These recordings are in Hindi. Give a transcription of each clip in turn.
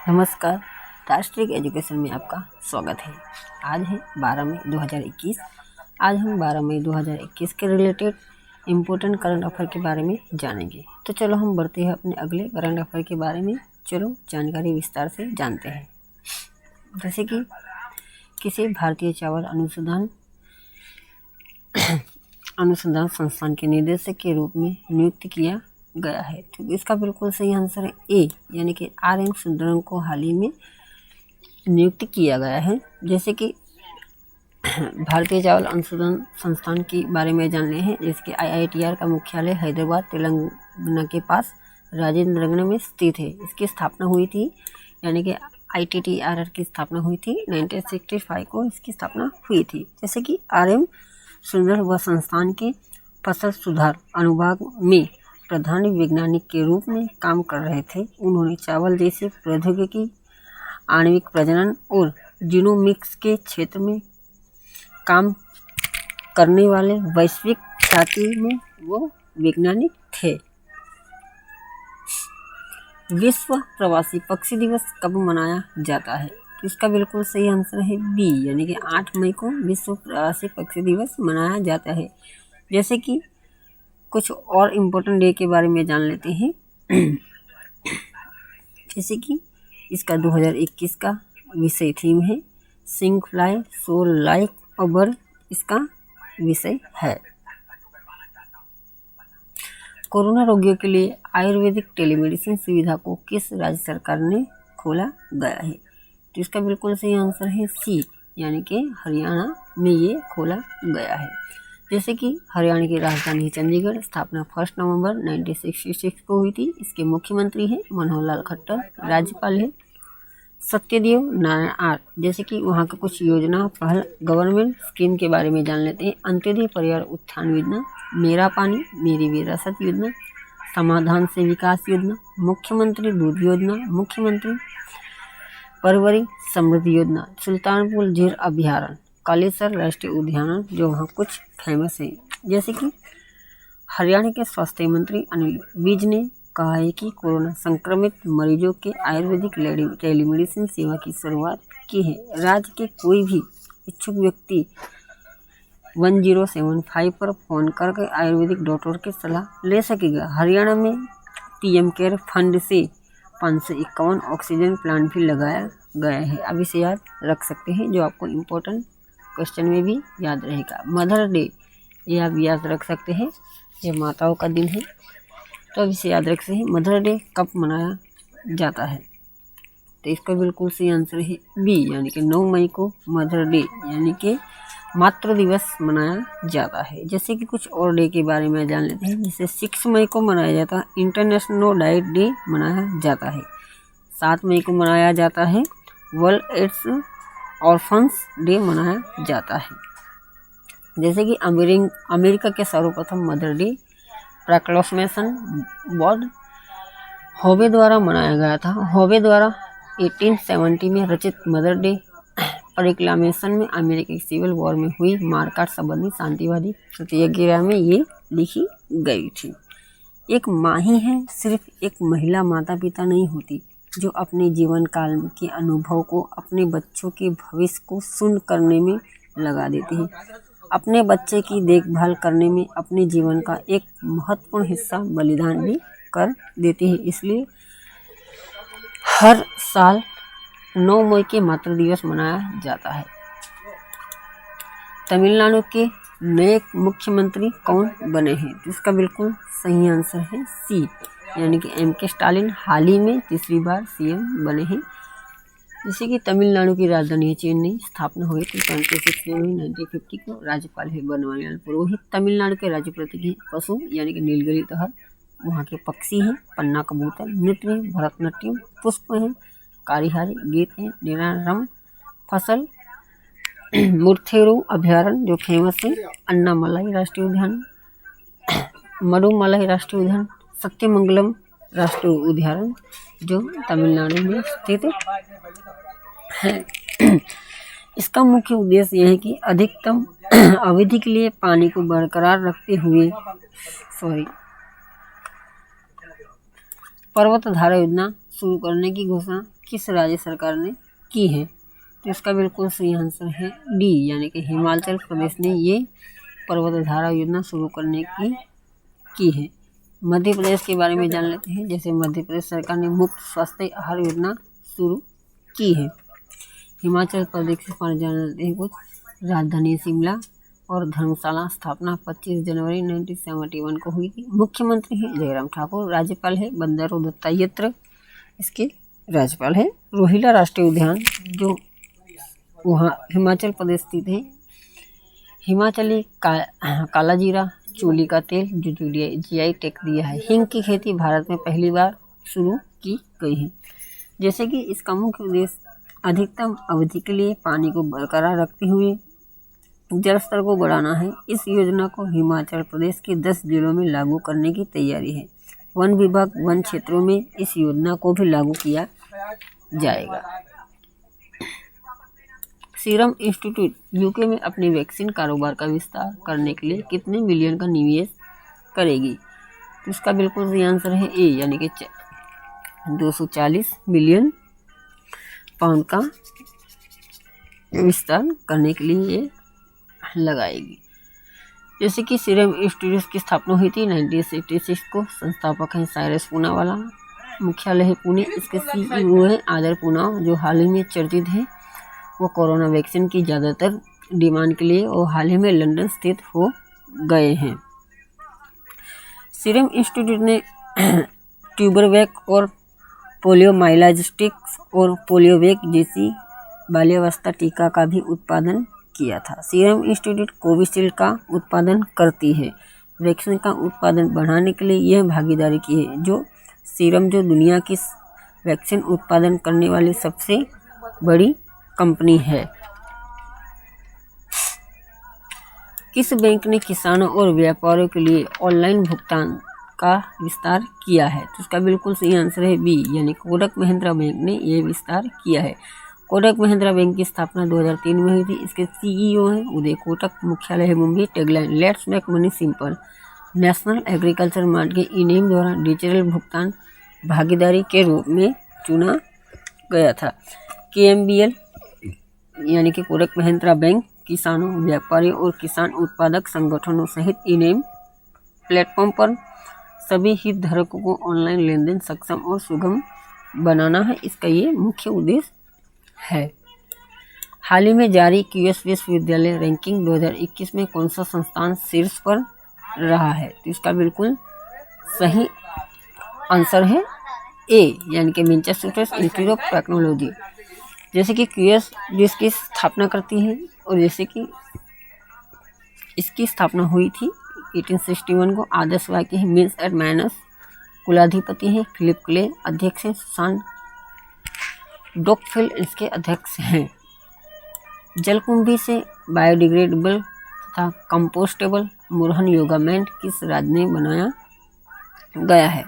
नमस्कार। राष्ट्रीय एजुकेशन में आपका स्वागत है। आज है 12 मई 2021। आज हम 12 मई 2021 के रिलेटेड इम्पोर्टेंट करंट अफेयर के बारे में जानेंगे। तो चलो हम बढ़ते हैं अपने अगले करंट अफेयर के बारे में। चलो जानकारी विस्तार से जानते हैं। जैसे कि किसी भारतीय चावल अनुसंधान संस्थान के निदेशक के रूप में नियुक्त किया गया है। तो इसका बिल्कुल सही आंसर है ए, यानी कि RM सुंदरम को हाल ही में नियुक्त किया गया है। जैसे कि भारतीय चावल अनुसंधान संस्थान के बारे में जानने हैं, जैसे कि IITR का मुख्यालय हैदराबाद तेलंगाना के पास राजेंद्र नगर में स्थित है। इसकी स्थापना हुई थी, यानी कि ITTRR की स्थापना हुई थी 1965 को इसकी स्थापना हुई थी। जैसे कि RM सुंदर व संस्थान के फसल सुधार अनुभाग में प्रधान वैज्ञानिक के रूप में काम कर रहे थे। उन्होंने चावल जैसे प्रौद्योगिकी, आणविक प्रजनन और जीनोमिक्स के क्षेत्र में काम करने वाले वैश्विक ख्याति में वो वैज्ञानिक थे। विश्व प्रवासी पक्षी दिवस कब मनाया जाता है? तो इसका बिल्कुल सही आंसर है बी, यानी कि 8 मई को विश्व प्रवासी पक्षी दिवस मनाया जाता है। जैसे कि कुछ और इम्पोर्टेंट डे के बारे में जान लेते हैं। जैसे कि इसका 2021 का विषय थीम है sing fly so like a bird, इसका विषय है। कोरोना रोगियों के लिए आयुर्वेदिक टेलीमेडिसिन सुविधा को किस राज्य सरकार ने खोला गया है? तो इसका बिल्कुल सही आंसर है सी, यानी कि हरियाणा में ये खोला गया है। जैसे कि हरियाणा की राजधानी चंडीगढ़, स्थापना 1 नवंबर 1966 को हुई थी। इसके मुख्यमंत्री हैं मनोहर लाल खट्टर, राज्यपाल है सत्यदेव नारायण आर्य। जैसे कि वहाँ का कुछ योजना पहल गवर्नमेंट स्कीम के बारे में जान लेते हैं। अंत्योदय परिवार उत्थान योजना, मेरा पानी मेरी विरासत योजना, समाधान से विकास योजना, मुख्यमंत्री दूध योजना, मुख्यमंत्री परवरी समृद्धि योजना, सुल्तानपुर झील अभ्यारण्य, कालेसर राष्ट्रीय उद्यान, जो वहाँ कुछ फेमस है। जैसे कि हरियाणा के स्वास्थ्य मंत्री अनिल विज ने कहा है कि कोरोना संक्रमित मरीजों के आयुर्वेदिक टेलीमेडिसिन सेवा की शुरुआत की है। राज्य के कोई भी इच्छुक व्यक्ति 1075 पर फोन करके आयुर्वेदिक डॉक्टर की सलाह ले सकेगा। हरियाणा में PM केयर फंड से 551 ऑक्सीजन प्लांट भी लगाया गया है। अब इसे याद रख सकते हैं, जो आपको इम्पोर्टेंट क्वेश्चन में भी याद रहेगा। मदर डे, ये आप याद रख सकते हैं, ये माताओं का दिन है, तो अब इसे याद रख सकते हैं। मदर डे कब मनाया जाता है? तो इसका बिल्कुल सही आंसर है बी, यानी कि 9 मई को मदर डे यानी कि मातृ दिवस मनाया जाता है। जैसे कि कुछ और डे के बारे में जान लेते हैं। जैसे 6 मई को मनाया जाता है इंटरनेशनल नो डाइट डे मनाया जाता है। 7 मई को मनाया जाता है वर्ल्ड एड्स ऑर्फन्स डे मनाया जाता है। जैसे कि अमेरिका के सर्वप्रथम मदर डे प्रोक्लेमेशन बोर्ड होवे द्वारा मनाया गया था। होवे द्वारा 1870 में रचित मदर डे प्रोक्लेमेशन में अमेरिकी सिविल वॉर में हुई मारकाट संबंधी शांतिवादी प्रतिज्ञा में ये लिखी गई थी। एक माँ ही है, सिर्फ एक महिला माता पिता नहीं होती, जो अपने जीवन काल के अनुभव को अपने बच्चों के भविष्य को सुन करने में लगा देती है। अपने बच्चे की देखभाल करने में अपने जीवन का एक महत्वपूर्ण हिस्सा बलिदान भी कर देती है। इसलिए हर साल 9 मई के मातृ दिवस मनाया जाता है। तमिलनाडु के नए मुख्यमंत्री कौन बने हैं? तो इसका बिल्कुल सही आंसर है सी, यानी कि MK स्टालिन हाल ही में तीसरी बार CM बने हैं। जैसे कि तमिलनाडु की राजधानी है चेन्नई, स्थापना हुई थी 26 जनवरी 1950 को। राज्यपाल है बनवारीलाल पुरोहित। तमिलनाडु के राज्य प्रतीक है पशु, यानी कि नीलगिरी तहर। वहाँ के पक्षी हैं पन्ना कबूतर। नृत्य है भरतनाट्यम। पुष्प है कारिहारी। गीत है निरारम। फसल मुर्थेरू अभ्यारण्य, जो फेमस है। अन्नामलाई राष्ट्रीय उद्यान, मडुमलाई राष्ट्रीय उद्यान, सत्यमंगलम राष्ट्रीय उद्यान, जो तमिलनाडु में स्थित है। इसका मुख्य उद्देश्य यह है कि अधिकतम अवधि के लिए पानी को बरकरार रखते हुए पर्वत धारा योजना शुरू करने की घोषणा किस राज्य सरकार ने की है? तो इसका बिल्कुल सही आंसर है डी, यानी कि हिमाचल प्रदेश ने ये पर्वतधारा योजना शुरू करने की है। मध्य प्रदेश के बारे में जान लेते हैं। जैसे मध्य प्रदेश सरकार ने मुफ्त स्वास्थ्य आहार योजना शुरू की है। हिमाचल प्रदेश के बारे में जान लेते हैं कुछ। राजधानी शिमला और धर्मशाला स्थापना 25 जनवरी 1971 को हुई थी। मुख्यमंत्री है जयराम ठाकुर। राज्यपाल है बंडारू दत्तात्रेय। इसके राज्यपाल है। रोहिला राष्ट्रीय उद्यान जो वहाँ हिमाचल प्रदेश स्थित है। हिमाचली काला जीरा चूली का तेल जो जीआई टैग दिया है। हिंग की खेती भारत में पहली बार शुरू की गई है। जैसे कि इसका मुख्य उद्देश्य अधिकतम अवधि के लिए पानी को बरकरार रखते हुए जल स्तर को बढ़ाना है। इस योजना को हिमाचल प्रदेश के 10 जिलों में लागू करने की तैयारी है। वन विभाग वन क्षेत्रों में इस योजना को भी लागू किया जाएगा। सीरम इंस्टीट्यूट यूके में अपने वैक्सीन कारोबार का विस्तार करने के लिए कितने मिलियन का निवेश करेगी? तो इसका बिल्कुल सही आंसर है ए, यानी कि 240 मिलियन पाउंड का विस्तार करने के लिए ये लगाएगी। जैसे कि सीरम इंस्टीट्यूट की स्थापना हुई थी 1966 को। संस्थापक हैं साइरस पूनावाला। मुख्यालय है पुणे। इसके सीईओ है आदर पूना, जो हाल ही में चर्चित है। वो कोरोना वैक्सीन की ज़्यादातर डिमांड के लिए वो हाल ही में लंदन स्थित हो गए हैं। सीरम इंस्टीट्यूट ने ट्यूबरवैक और पोलियोमाइलाइटिस और पोलियोवैक जैसी बाल्यावस्था टीका का भी उत्पादन किया था। सीरम इंस्टीट्यूट कोविशील्ड का उत्पादन करती है। वैक्सीन का उत्पादन बढ़ाने के लिए यह भागीदारी की है। जो सीरम जो दुनिया की वैक्सीन उत्पादन करने वाली सबसे बड़ी कंपनी है। किस बैंक ने किसानों और व्यापारियों के लिए ऑनलाइन भुगतान का विस्तार किया है? तो इसका बिल्कुल सही आंसर है बी, यानी कोटक महिंद्रा बैंक ने यह विस्तार किया है। कोटक महिंद्रा बैंक की स्थापना 2003 में हुई थी। इसके सीईओ हैं उदय कोटक। मुख्यालय है Mumbai. Tagline let's make money simple. National agriculture mart के इनेम द्वारा डिजिटल भुगतान भागीदारी के रूप में चुना गया था। KMBL यानी कि कोटक महिंद्रा बैंक किसानों, व्यापारियों और किसान उत्पादक संगठनों सहित इनेम प्लेटफॉर्म पर सभी हितधारकों को ऑनलाइन लेन देन सक्षम और सुगम बनाना है। इसका ये मुख्य उद्देश्य है। हाल ही में जारी QS विश्वविद्यालय रैंकिंग 2021 में कौन सा संस्थान शीर्ष पर रहा है? तो इसका बिल्कुल सही आंसर है ए, यानी कि मैनचेस्टर इंस्टीट्यूट ऑफ टेक्नोलॉजी। जैसे कि QS जिसकी स्थापना करती है और जैसे कि इसकी स्थापना हुई थी 1861 को। आदर्श वाक्य है मीन्स एट मैनस। कुलाधिपति है फिलिप क्ले। अध्यक्ष हैं सुसान डॉकफिल, इसके अध्यक्ष हैं। जलकुंभी से बायोडिग्रेडेबल तथा कंपोस्टेबल मुरहन योगामेंट किस राज्य में बनाया गया है?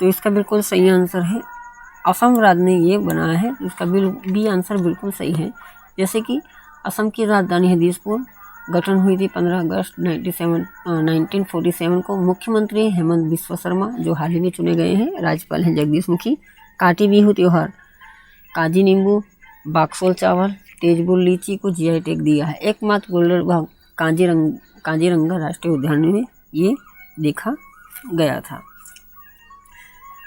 तो इसका बिल्कुल सही आंसर है असम राज्य ने ये बनाया है। इसका बी आंसर बिल्कुल सही है। जैसे कि असम की राजधानी है दिसपुर। गठन हुई थी 15 अगस्त 1947 को। मुख्यमंत्री हेमंत बिस्वा शर्मा, जो हाल ही में चुने गए हैं। राज्यपाल हैं जगदीश मुखी। काटी बिहू त्यौहार, काजी नींबू, बाक्सोल चावल, तेजपुर लीची को जीआई टैग दिया है। एकमात्र गोल्डन भाग काजीरंगा राष्ट्रीय उद्यान में ये देखा गया था।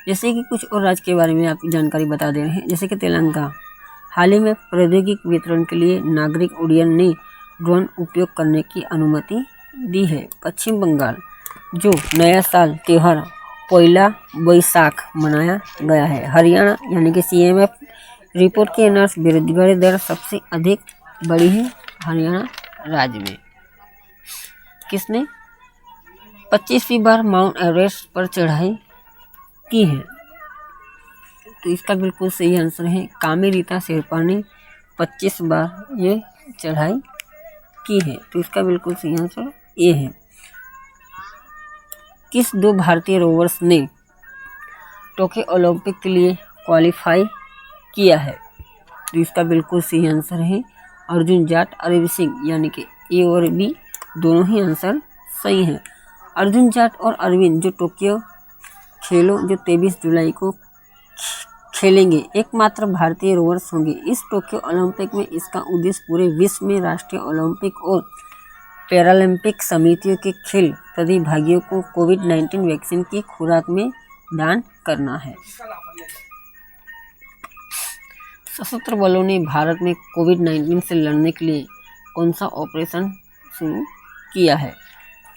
जैसे कि कुछ और राज्य के बारे में आपकी जानकारी बता दे रहे हैं। जैसे कि तेलंगाना हाल ही में प्रौद्योगिकी वितरण के लिए नागरिक उड्डयन ने ड्रोन उपयोग करने की अनुमति दी है। पश्चिम बंगाल जो नया साल त्यौहार पोइला बैसाख मनाया गया है। हरियाणा यानी कि CMF रिपोर्ट के अनुसार बेरोजगारी दर सबसे अधिक बढ़ी है हरियाणा राज्य में। किसने 25वीं बार माउंट एवरेस्ट पर चढ़ाई की है? तो इसका बिल्कुल सही आंसर है कामी रीता शेरपा ने 25 बार ये चढ़ाई की है। तो इसका बिल्कुल सही आंसर ए है। किस 2 भारतीय रोवर्स ने टोक्यो ओलंपिक के लिए क्वालिफाई किया है? तो इसका बिल्कुल सही आंसर है अर्जुन जाट, अरविंद सिंह, यानी कि ए और बी दोनों ही आंसर सही हैं। अर्जुन जाट और अरविंद जो टोक्यो खेलों जो 23 जुलाई को खेलेंगे। एकमात्र भारतीय रोवर्स होंगे। इस टोक्यो ओलंपिक में इसका उद्देश्य पूरे विश्व में राष्ट्रीय ओलंपिक और पैरालंपिक समितियों के खेल प्रतिभागियों को कोविड-19 वैक्सीन की खुराक में दान करना है। सशस्त्र बलों ने भारत में कोविड-19 से लड़ने के लिए कौन सा ऑपरेशन शुरू किया है?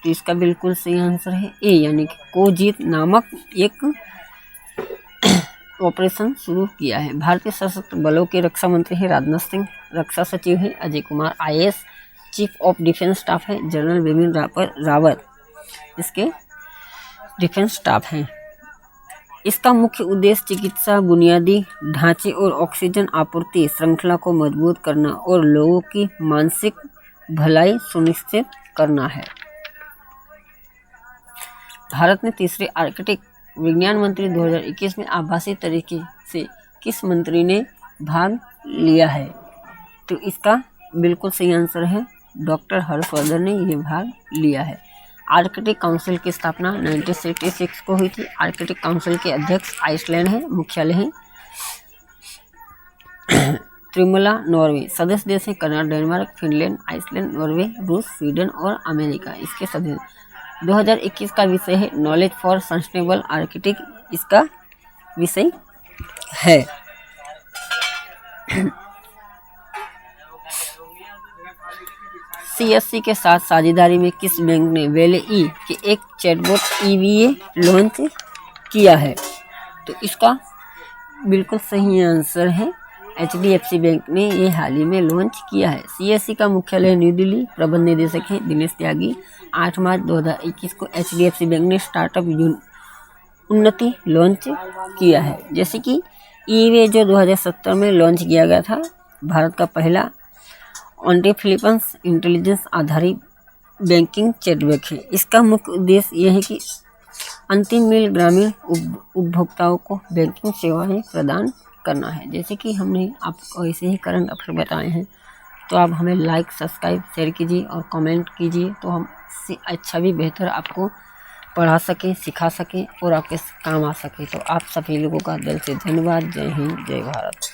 तो इसका बिल्कुल सही आंसर है ए, यानी कि कोजीत नामक एक ऑपरेशन शुरू किया है। भारतीय सशस्त्र बलों के रक्षा मंत्री हैं राजनाथ सिंह, रक्षा सचिव हैं Ajay Kumar IAS, chief of defence staff है जनरल बिपिन रावत, इसके डिफेंस स्टाफ हैं। इसका मुख्य उद्देश्य चिकित्सा बुनियादी ढांचे और ऑक्सीजन आपूर्ति श्रृंखला को मजबूत करना और लोगों की मानसिक भलाई सुनिश्चित करना है। भारत में तीसरे आर्कटिक विज्ञान मंत्री 2021 में आभासी तरीके से किस मंत्री ने भाग लिया है? तो इसका बिल्कुल सही आंसर है डॉक्टर हर्षवर्धन ने ये भाग लिया है। आर्कटिक काउंसिल की स्थापना 1966 को हुई थी। आर्कटिक काउंसिल के अध्यक्ष आइसलैंड है, मुख्यालय है त्रिमुला, नॉर्वे। सदस्य देश हैं Canada, Denmark, Finland, Iceland, Norway, रूस, स्वीडन और अमेरिका इसके सदस्य। 2021 का विषय है नॉलेज फॉर सस्टेनेबल आर्कटिक, इसका विषय है। CSC के साथ साझेदारी में किस बैंक ने वेले ई के एक चैटबॉट EVA लॉन्च किया है? तो इसका बिल्कुल सही आंसर है HDFC बैंक ने ये हाल ही में लॉन्च किया है। CSC का मुख्यालय न्यू दिल्ली, प्रबंध निदेशक हैं दिनेश त्यागी। 8 मार्च 2021 को HDFC बैंक ने स्टार्टअप उन्नति लॉन्च किया है। जैसे कि EVA जो 2017 में लॉन्च किया गया था, भारत का पहला ऑन फिलिपींस इंटेलिजेंस आधारित बैंकिंग चैटबॉट है। इसका मुख्य उद्देश्य यह है कि अंतिम मील ग्रामीण उपभोक्ताओं को बैंकिंग सेवाएं प्रदान करना है। जैसे कि हमने आपको ऐसे ही करंट अफेयर बताए हैं, तो आप हमें लाइक, सब्सक्राइब, शेयर कीजिए और कमेंट कीजिए, तो हम इससे अच्छा भी बेहतर आपको पढ़ा सकें, सिखा सकें और आपके काम आ सके। तो आप सभी लोगों का दिल से धन्यवाद। जय हिंद, जय भारत।